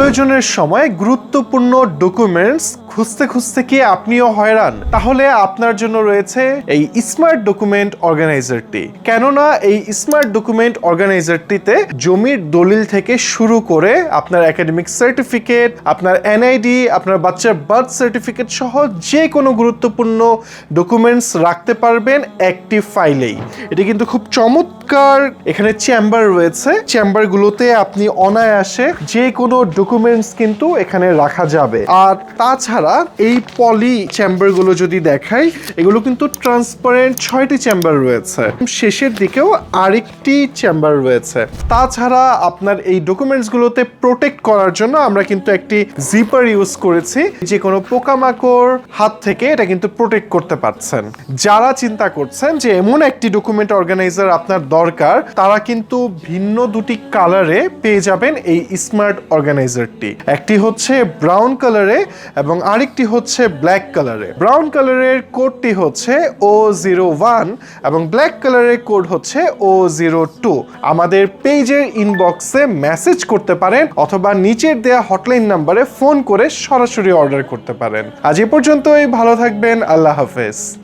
প্রয়োজনের সময় গুরুত্বপূর্ণ ডকুমেন্টস খুঁজতে খুঁজতে কি আপনিও হয়রান? তাহলে আপনার জন্য রয়েছে এই স্মার্ট ডকুমেন্ট অর্গানাইজারটি। কেননা এই স্মার্ট ডকুমেন্ট অর্গানাইজারটিতে জমির দলিল থেকে শুরু করে আপনার একাডেমিক সার্টিফিকেট, আপনার এনআইডি, আপনার বাচ্চার বার্থ সার্টিফিকেট সহ যে কোনো গুরুত্বপূর্ণ ডকুমেন্টস রাখতে পারবেন একটি ফাইলেই। এটি কিন্তু খুব চমৎকার। এখানে চেম্বার রয়েছে, চেম্বারগুলোতে আপনি অনায়াসে যে কোনো ডকুমেন্টস কিন্তু এখানে রাখা যাবে। আর তাছাড়া এই পলি চেম্বারগুলো যদি দেখাই, এগুলো কিন্তু ট্রান্সপারেন্ট 6টি চেম্বার রয়েছে। শেষের দিকেও আরেকটি চেম্বার রয়েছে। তাছাড়া আপনার এই ডকুমেন্টসগুলোতে প্রোটেক্ট করার জন্য আমরা কিন্তু একটি জিপার ইউজ করেছি, যে কোনো পোকামাকড় হাত থেকে এটা কিন্তু প্রোটেক্ট করতে পারছেন। যারা চিন্তা করছেন যে এমন একটি ডকুমেন্ট অর্গানাইজার আপনার দরকার, তারা কিন্তু ভিন্ন দুটি কালারে পেয়ে যাবেন এই স্মার্ট অর্গানাইজারটি। একটি হচ্ছে ব্রাউন কালারে এবং আরেকটি হচ্ছে ব্ল্যাক কালারে। ব্রাউন কালারের কোডটি হচ্ছে O01 এবং ব্ল্যাক কালারের কোড হচ্ছে O02। আমাদের পেজের ইনবক্সে মেসেজ করতে পারেন অথবা নিচের দেয়া হটলাইন নাম্বারে ফোন করে সরাসরি অর্ডার করতে পারেন। আজ এ পর্যন্তই, ভালো থাকবেন, আল্লাহ হাফেজ।